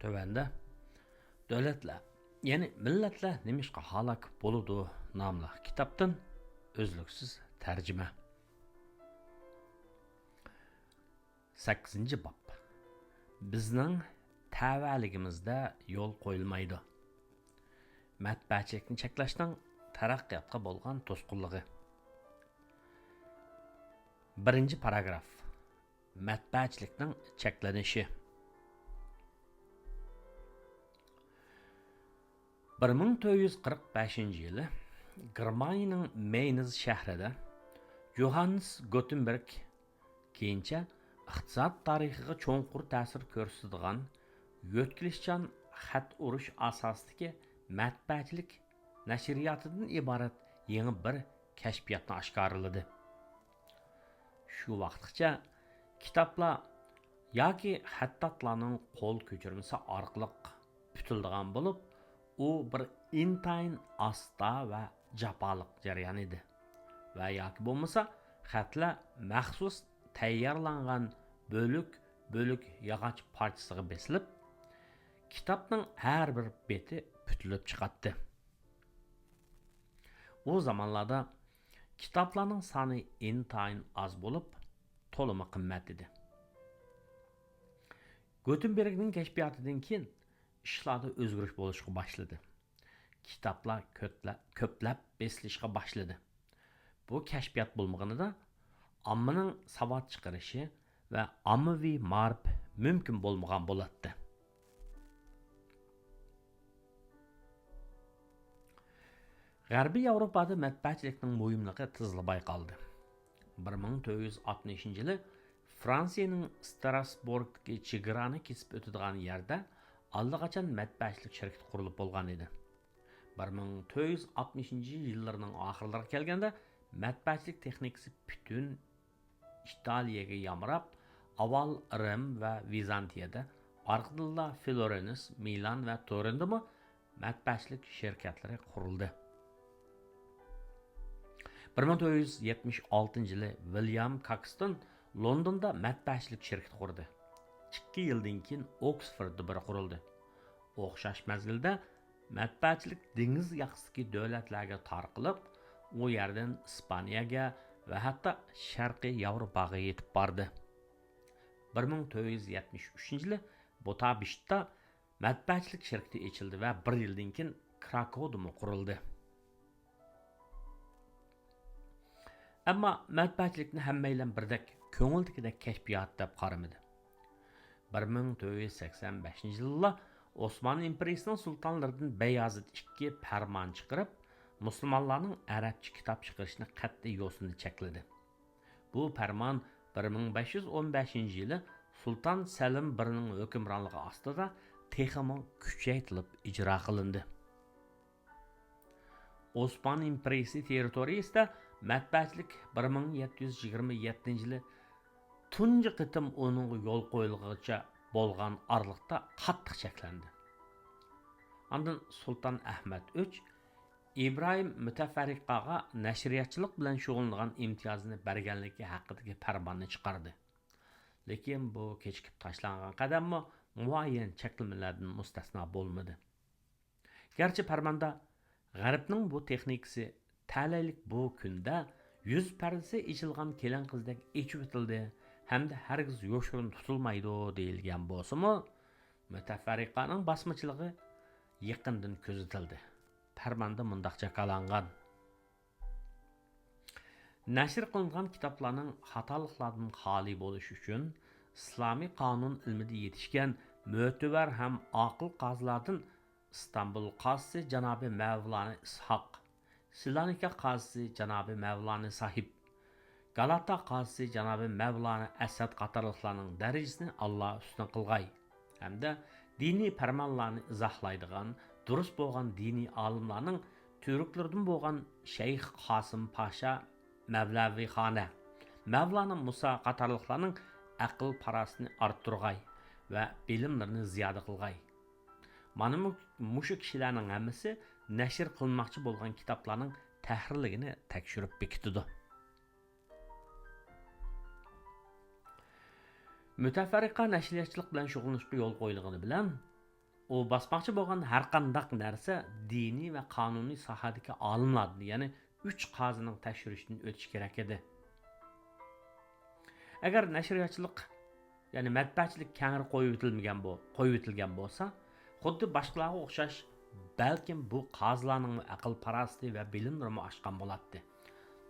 Tövəndə dövlətlər, yəni millətlər nemişqa halak boludu namlı kitabdan özlüksüz tərcümə. 8. bab. Bizning təvəligimizdə yol qoyulmaydı. Mətbəəçilikni çəklashning taraqqiyotga bo'lgan to'sqinligi. 1. paragraf. Mətbəəçilikning cheklanishi. 1445 yılı Germaniyaning Mainz shahrida Johannes Gutenberg keyincha iqtisod tarixiga cho'nqur ta'sir ko'rsatadigan yo'tkilishchan xat urush asosidagi matbaachilik nashriyatidan iborat yangi bir kashfiyotni oshkorladi. Shu vaqtgacha kitoblar yoki xattatlarning qo'l ko'chirmasi orqali putildigan bo'lib, u bir intayin asta va jafoliq jarayon edi. Va yoki bo'lmasa, xatlar maxsus tayyorlangan bölük yog'och parchasiga besilib, kitobning har bir beti putilib chiqatdi. O zamonlarda kitoblarning soni intayin az bo'lib, to'limi qimmat edi. Gutenbergning kashfiyotidan keyin ishlarda o'zgarish bo'lishga boshladi. Kitoblar ko'plab besilishga boshladi. Bu kashfiyot bo'lmaganida ommaning savod chiqarishi va ommaviy ma'rif mumkin bo'lmagan bo'ladi. G'arbiy Yevropada matbaachilikning muhimligi tezla bayqaldi. 1460 yili Fransiyaning Strasburgdagi chegarani kesib o'tadigan yerda allaqachon matbaachilik shirkati qurilib bo'lgan edi. 1460 yillarning oxirlariga kelganda matbaachilik texnikasi butun Italiyaga yamrab, avval Rim va Vizantiyada, orqadan Florens, Milan va Turinda matbaachilik shirkatlari qurildi. 1476 yili William Caxton Londonda matbaachilik shirkati qurdi. 2 yildan keyin Oxfordda bir qurildi. O'xshash mazgilda matbaachilik dengiz yoqasidagi davlatlarga tarqalib, u yerdan Ispaniyaga va hatto Sharqiy Yevropaga yetib bordi. 1473 yili Budapeshtda matbaachilik shirkati ochildi va 1 yildan keyin Krakowda qurildi. Ammo matbaachilikni hammaylar birdek ko'ngildagidek kashfiyot deb qaramadi. 1485 yilda Osmanlı imperiyasining sultonlaridan Bayazid II farmon chiqarib, musulmonlarning arabcha kitob chiqarishni qat'iy yo'sinda chekladi. Bu farmon 1515 yili Sultan Selim Ining hukmronligi ostida texmo kuchaytirilib ijro qilindi. Osmanlı imperiyasi territoriyasida matbaachilik 1727 yili tunji qitim uning yo'l qo'yilganicha bo'lgan oraliqda qattiq cheklandi. Ondan Sultan Ahmad III İbrahim Müteferrikaga nashriyatchilik bilan shug'ullangan imtiyozini berganligi haqidagi farmonni chiqardi. Lekin bu kechikib tashlangan qadammi muayyan cheklamalardan mustasno bo'lmadi. Garchi farmonda G'arbning bu texnikasi talaylik bu kunda 100 pardasi ichilgan kelin qizdek echib o'tildi hamda hargiz yo'shirin tutilmaydi deyilgan bo'lsa-mu, Müteferrikaning bosmachiligi yaqindan ko'zatildi. Farmonda mundaqcha qalangan: nashr qilingan kitoblarning xatoliklardan xoli bo'lish uchun islomiy qonun ilmida yetishgan mo'tabar ham oqil qozilardan İstanbul qozisi janobi Mavlana Ishoq, Silonika qozisi janobi Mavlana Sahib, Galata qozisi janobi Mavlana Asad qatorliqlarning darajasini Alloh ustun qilg'ay hamda diniy farmonlarni izohlaydigan durust bo'lgan diniy olimlarning turklardan bo'lgan Shayx Qosim Pasha Mavlavixona, Mavlana Musa qatorliqlarning aql parasini orttirg'ay va bilimlarini ziyoda qilg'ay. Mana mushu kishilarning hammasi nashr qilinmoqchi bo'lgan kitoblarning tahrirligini tekshirib bekitdi. Müteferrika nashriyatchilik bilan shug'ullanishga yo'l qo'yilgani bilan u basmoqchi bo'lgan har qanday narsa diniy va qonuniy sohadagi olimlarni, ya'ni 3 qozining tekshirishdan o'tish kerak edi. Agar nashriyatchilik, ya'ni matbuotchilik kengri qo'yib etilgan bo'lsa, xuddi boshqalarga o'xshash balkim bu qozilarning aql parasti va bilimlarini oshgan bo'ladi.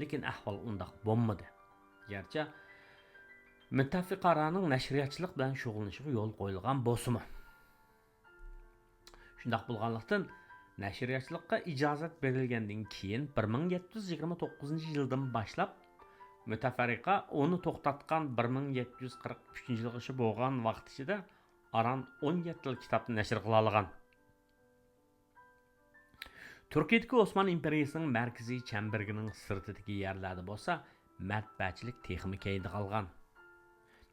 Lekin ahvol undaq bo'lmadi. Garchi muttafiqaraning nashriyatchilik bilan shug'ullanishiga yo'l qo'yilgan bo'lsa-mu. Shundaq bo'lganlikdan nashriyatchilikqa ijozat berilgandan keyin 1729-yildan boshlab mutafarriqa uni to'xtatgan 1743-yilgacha bo'lgan vaqt ichida aran 17 yil kitobni nashr qila olgan. Turkiyadagi Osmanlı imperiyasining markaziy chambargining sirtidagi yerlarda bo'lsa, matbuotchilik texnika keyinda qolgan.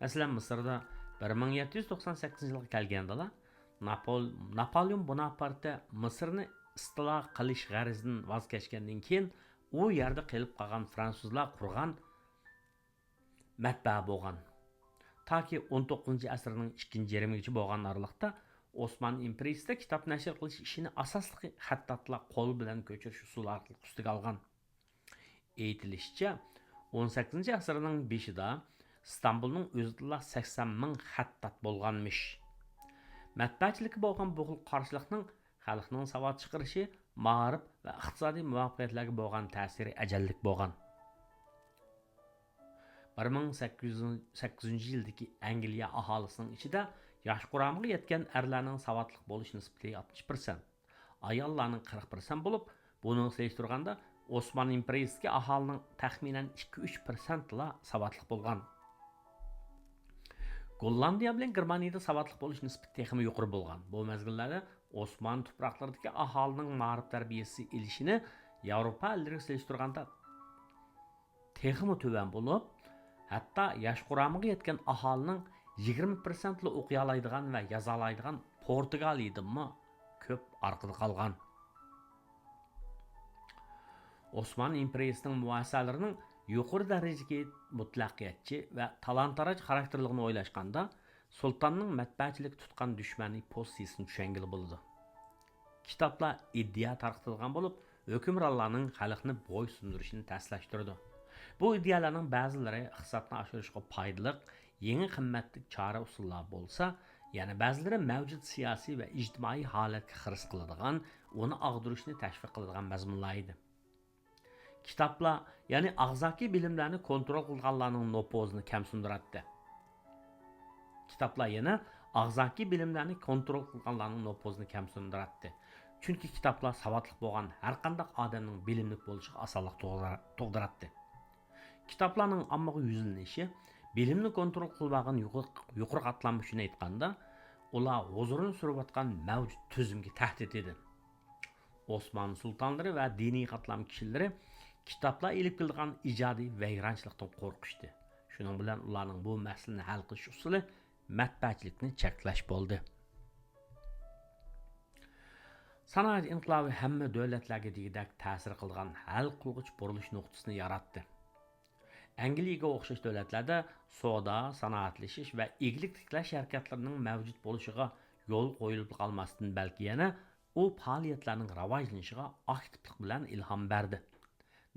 Masalan, Misrda 1798-yilga kelganda Napoleon Bonaparte Misrni istilo qilish g'arizidan voz kechgandan keyin u yerda qilib qolgan fransuzlar qurgan matbaa bo'lgan. Taki 19-asrning 2-yarmigacha bo'lgan aralıqda Osmanlı imperiyasida kitob nashr qilish ishini asosli xattatlar qo'l bilan ko'chirish usuli orqali ustiga olgan. Aytilishicha, 18-asrning 5-ida İstanbulning o'zida 80 ming xattat bo'lganmish. Matbuotchilikka bo'lgan bu xil qarshilikning xalqning savod chiqarishi, ma'rif va iqtisodiy muvaffaqiyatlarga bo'lgan ta'siri ajallik bo'lgan. 1808-yildagi Angliya aholisining ichida yosh quromiga yetgan erlarning savodli bo'lish nisbati 60%, ayollarning 40% bo'lib, buni solishtirganda Osmanlı imperiyasiga aholining taxminan 2-3% la savodli bo'lgan. Gollandiya bilan Germaniyada savodli bo'lish nisbati texmi yuqori bo'lgan. Bu mezgillarda Osmanlı tuproqlaridagi aholining ma'rif tarbiyasi ilishini Yevropa ellariga solishtirganda texmi tuvan bo'lib, hatto yosh quromiga yetgan aholining 20% li o'qiy oladigan va yoza oladigan Portugaliyadanmi ko'p orqada qolgan. Osmanlı imperiyasining muassasalarining yuqori darajadagi mutlaqiyatchi va talon-taroj xarakterligini o'ylashganda sultonning matbuotchilik tutgan dushmani pozitsiyasini tushangili bo'ldi. Kitoblar iddia tarqatilgan bo'lib, hukmronlarning xalqni bo'ysundirishini ta'sirlashtirdi. Bu iddialarning ba'zilari iqtisodni oshirishga foydali, yangi qimmatli chora usullar bo'lsa, yana ba'zilari mavjud siyosiy va ijtimoiy holatga xiris qiladigan, uni og'dirishni tashviq qiladigan mazmunlar edi. Kitoblar, ya'ni og'zaki bilimlarni kontrol qilganlarning nopozini kamsundiratdi. Kitoblar yana og'zaki bilimlarni kontrol qilganlarning nopozini kamsundiratdi. Chunki kitoblar savodli bo'lgan har qanday odamning bilimli bo'lishiga osonlik tug'diratdi. Kitoblarning ommaga yuzlanishi bilimni kontrol qilmagan yuqori qatlamishini aytganda, ular huzurini surayotgan mavjud tuzumga tahdid edi. Osmanlı sultanlari va diniy qatlam kishilari kitoblar ilib kelgan ijodiy vayronchilikdan qo'rqishdi. Shuning bilan ularning bu masalani hal qilish usuli matbuotchilikni cheklash bo'ldi. Sanoat inqilobi hamma davlatlarga degidek ta'sir qilgan hal qilg'ich burilish nuqtasini yaratdi. Angliyaga o'xshash davlatlarda savdo, sanoatlashish va eglik tiklash harakatlarining mavjud bo'lishiga yo'l qo'yilib qolmasdan balki yana u faoliyatlarning rivojlanishiga aktivlik bilan ilhom berdi.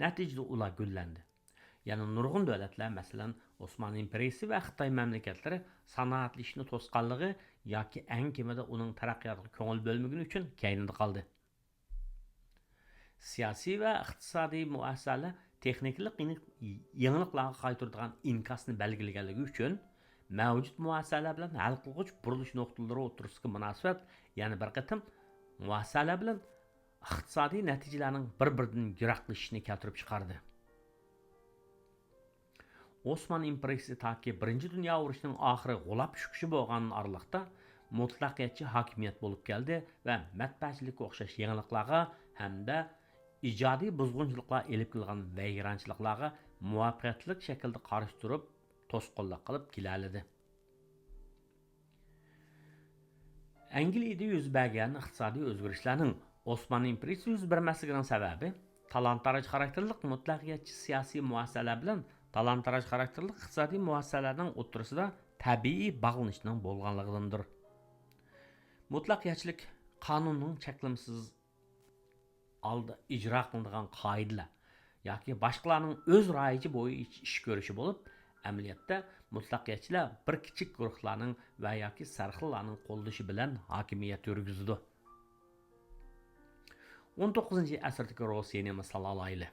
Natijada ular gullandi. Yana nurg'un davlatlar, masalan, Osmanlı imperiyasi va Xitoy mamlakatlari sanoatlashishni to'sqanligi yoki eng kamida uning taraqqiyotiga ko'ngil bo'lmagani uchun keynida qoldi. Siyosiy va iqtisodiy muassasalar texniklik yangiliklarga qaytaradigan inkasni belgilaganligi uchun mavjud muassasalar bilan hal qilg'ich burilish nuqtalari o'tirishga munosabat, ya'ni bir qatim muassasalar bilan iqtisodiy natijalarning bir-biridan yiroqlashishini keltirib chiqardi. Osmanlı imperiyasi taki 1-Dünya urushining oxiri g'ulab tushishi bo'lgan aralıqda mutlaqiyatchi hokimiyat bo'lib keldi va matbuotchilikka o'xshash yangiliklarga hamda ijodiy buzg'unchiliklar elib kelgan vayronchiliklarga muvaffaqiyatli shaklda qarshi turib to'sqinlik qilib keladi. Angliyada yuz bergan iqtisodiy o'zgarishlarning Osmanlı imperiyasi yuz bermasligining sababi talon-taroj xarakterli mutlaqiyatchi siyosiy muassasalar bilan talon-taroj xarakterli iqtisodiy muassasalarning o'rtasida tabiiy bog'lanishning bo'lganligidandir. Mutlaqiyatchilik qonunning cheklimsiz aldı icra qilinadigan qoidalar yoki boshqalarning o'z ra'yi bo'yicha ish ko'rishi bo'lib, amaliyotda mutlaqiyatchilar bir kichik guruhlarning va yoki sarxillarning qo'llashi bilan hokimiyat yurgizdi. 19-asrdagi Rossiyani misol olaylik.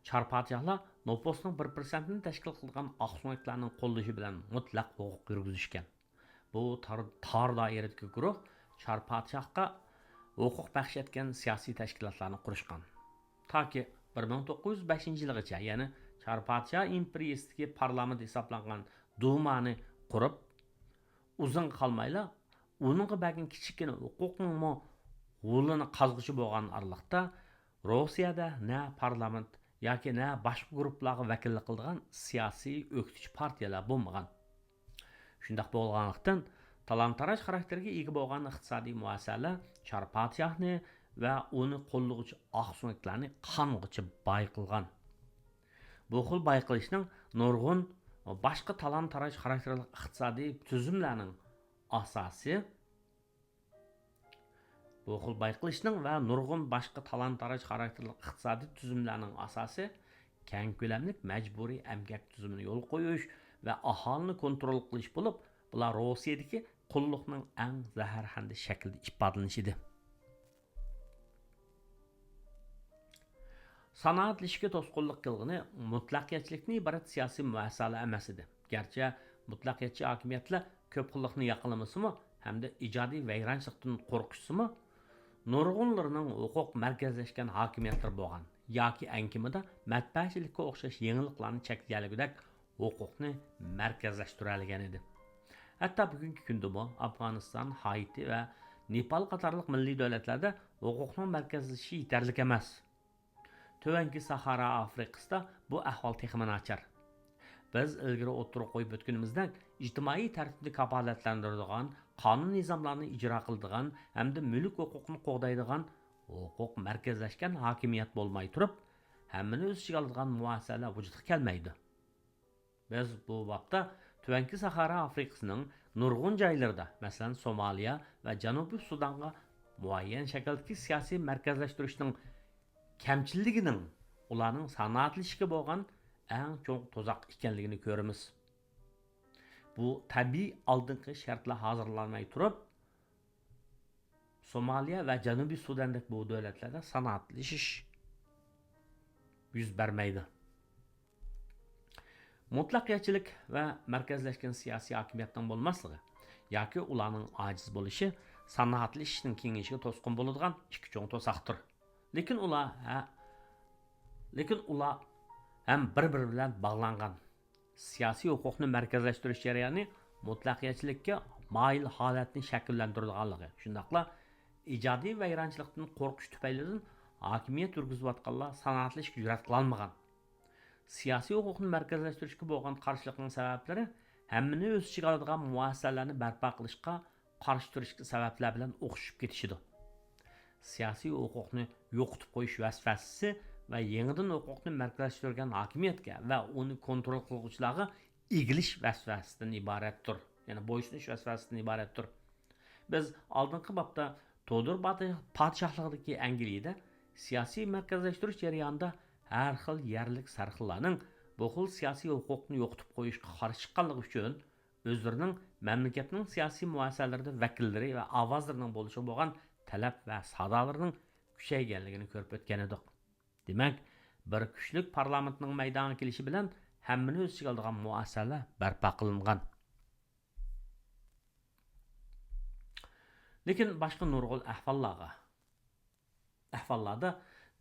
Çar padişahlar nüfusning 1%ni tashkil qilgan oqso'nglarning qo'llashi bilan mutlaq huquq yurgizishgan. Bu tar doiradagi guruh Çar padişahga huquq baxsh etgan siyosiy tashkilotlarni qurishgan. Toki 1905-yilgacha, ya'ni Çar padişah imperiyasidagi parlament hisoblangan Dumani qurib, uzun qolmayla uningga bergan kichikina huquqning g'ulini qazg'ishi bo'lgan arliqda Rossiyada na parlament yoki na boshqa guruhlarga vakillik qilgan siyosiy o'qitish partiyalar bo'lmagan. Shundaq bo'lganlikdan talon-taroj xarakteriga ega bo'lgan iqtisodiy muassasalar Çar padişahni va uni qo'llovchi oqso'nglarni qong'icha boy qilgan. Bu xil boy qilishning nurg'un boshqa talon-taroj xarakterli iqtisodiy tuzumlarning asosi Bu xil bayqilishning va nurg'un boshqa talon-taroj xarakterli iqtisodiy tuzumlarning asosi keng ko'lamlik majburiy emgak tuzumini yo'l qo'yish va aholini kontrol qilish bo'lib, bular Rossiyadagi qulluqning eng zaharxanda shaklda ifodalanishidir. Sanoatlashishga to'sqinlik qilgani mutlaqiyatchilikning iborat siyosiy muassala emas edi. Garchi mutlaqiyatchi hokimiyatlar ko'p xillikni yaqinlamasimi hamda ijodiy vayronchilikdan qo'rqishsimi, nurg'unlarning huquq markazlashgan hokimiyatlar bo'lgan yoki ankimida matbaachilikka o'xshash yengilliklarni cheklagudek huquqni markazlashtirgan edi. Hatto bugungi kunda Afg'oniston, Haiti va Nepal qatorliq milliy davlatlarda huquqning markazlashishi yetarli emas. Tovangi Sahara Afrikasida bu ahvol texman nachar. Biz ilgari o'tirib qo'yib o'tganimizdan ijtimoiy tartibni kafolatlantiradigan, qonun nizomlarini ijro qiladigan hamda mulk huquqini qo'g'daydigan huquq markazlashgan hokimiyat bo'lmay turib, hammani o'z ichiga oladigan muassasalar vujudga kelmaydi. Biz bu vaqtda Tovangi Sahara Afrikasining nurg'un joylarida, masalan Somaliya va Janubiy Sudanga muayyan shakldagi siyosiy markazlashtirishning kamchiligining ularning sanoatlashishiga bo'lgan eng cho'ng to'zoq ekanligini ko'ramiz. Bu tabiiy oldingi shartlar hozirlanmay turib, Somaliya va Janubiy Sudandagi bu davlatlarda sanoatlashish yuz bermaydi. Mutlaqiyatchilik va markazlashgan siyosiy hokimiyatning bo'lmasligi yoki ularning ojiz bo'lishi sanoatlashishning kengayishiga to'sqin bo'ladigan ikki cho'ng to'saqdir. Lekin ular ham bir-biri bilan bog'langan. Siyosiy huquqni markazlashtirish jarayoni mutlaqiyatchilikka moyil holatni shakllantirganligi. Shundaqla ijodiy vayronchilikdan qo'rqish tufaylidan hokimiyat yurgizayotganlar sanoatlashishga jur'at qila olmagan. Siyosiy huquqni markazlashtirishga bo'lgan qarshilikning sabablari hammani o'z ichiga oladigan muassasalarni barpo qilishga qarshi turishga sabablar bilan o'xshashib ketishidir. Siyosiy huquqni yo'qotib qo'yish vazifasi va yangidan huquqni markazlashtirgan hokimiyatga va uni kontrol qiluvchilarga egilish vazifasidan iboratdir. Ya'ni bo'ysunish vazifasidan iboratdir. Biz oldingi bobda To'dir podshohligidagi Angliyada siyosiy markazlashtirish jarayonida har xil yerlik sarxillarning bu xil siyosiy huquqni yo'qotib qo'yishga qarshi chiqqanligi uchun o'zlarining mamlakatning siyosiy muassasalarida vakillari va ovozlarining bo'lishi bo'lgan talab va sadolarining kuchayganligini ko'rib o'tgan edik. Demak, bir kuchlik parlamentning maydonga kelishi bilan hammani o'z ichiga oladigan muassasalar barpo qilingan. Lekin boshqa nurg'un ahvollarda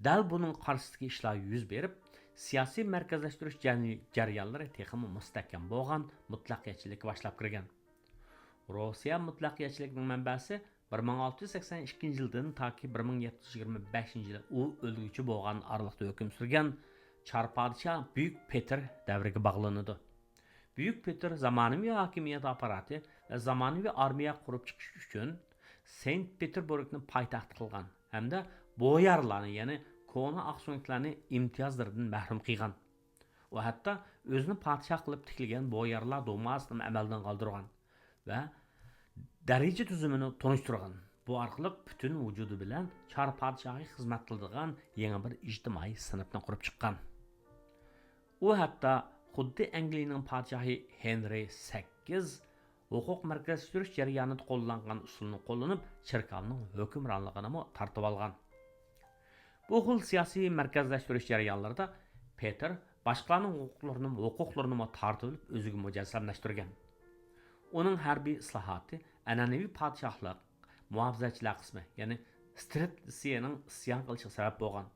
dal buning qarshisidagi ishlar yuz berib, siyosiy markazlashtirish jarayonlari texmi mustahkam bo'lgan mutlaqiyatchilikka boshlab kirgan. Rossiya mutlaqiyatchiligining manbasi 1682-yildan toki 1725-yil u o'lguvchi bo'lgan araliqda hukm surgan Çar podshoh Buyuk Petr davriga bog'lanadi. Buyuk Petr zamonaviy hokimiyat apparati va zamonaviy armiya qurib chiqish uchun Saint Peterburgni poytaxt qilgan hamda boyarlarni, ya'ni kona oqso'nglarni imtiyozlaridan mahrum qilgan. U hatto o'zini podshoh qilib tikilgan boyarlar dumasini amaldan qoldirgan va daraja tuzumini tonishtirgan. Bu orqali butun vujudi bilan Char podshohiga xizmat qiladigan yangi bir ijtimoiy sinfni qurib chiqqan. U hatto xuddi Angliyaning podshohi Henry 8 huquq markazlashtirish jarayonida qo'llangan usulni qo'llanib, cherkovning hukmronligini tortib olgan. Bu xil siyosiy markazlashtirish jarayonlarida Peter boshqalarning huquqlarini tortib olib, o'ziga mujassamlashtirgan. Uning harbiy islohoti an'anaviy podshohlik muhofazachilar qismi, ya'ni Streltsiyaning isyon qilishiga sabab bo'lgan.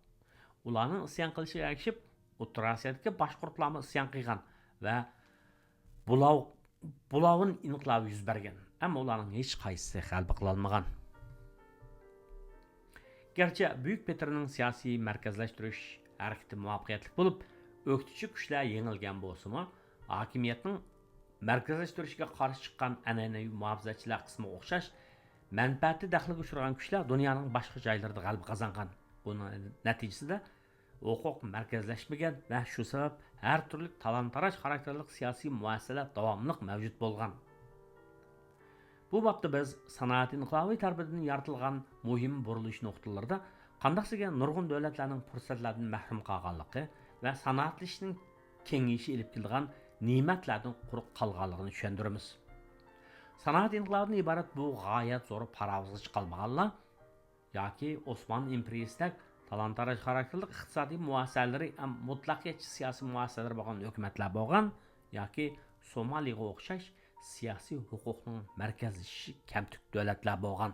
Ularning isyon qilishiga ergishib, O'rta Osiyodagi boshqurtlarni isyon qilgan va Bulovin inqilobi yuz bergan. Ammo ularning hech qaysisi g'alaba qila olmagan. Gerçi Büyük Peter'ning siyosiy markazlashtirish harakati muvaffaqiyatli bo'lib, o'qituvchi kuchlar yengilgan bo'lsa-mu, hokimiyatning markazlashtirishga qarshi chiqqan an'anaviy muhofazachilar qismiga o'xshash manfaati daxliga uchragan kuchlar dunyoning boshqa joylarida g'alaba qozongan. Buning natijasida huquq markazlashmagan va shu sabab har turli talon-taroj xarakterli siyosiy muassasalar davomli mavjud bo'lgan. Bu vaqtda biz sanoat inqilobi tarafidan yaratilgan muhim burilish nuqtalarida qandaqsiga nurg'un davlatlarning fursatlardan mahrum qolganligi va sanoatlashishning kengayishi ilib kelgan ne'matlardan quruq qolganligini tushundiramiz. Sanoat inqilobidan iborat bu g'oyat zo'r parovozga chiqolmaganlar yoki Osmon imperiyasidak talon-taroj xarakterli iqtisodiy muassasalari mutlaqiyatchi siyosiy muassasalar bo'lgan hukumatlar bo'lgan yoki Somaliga o'xshash siyosiy huquqning markazlashishi kamtuk davlatlar bo'lgan.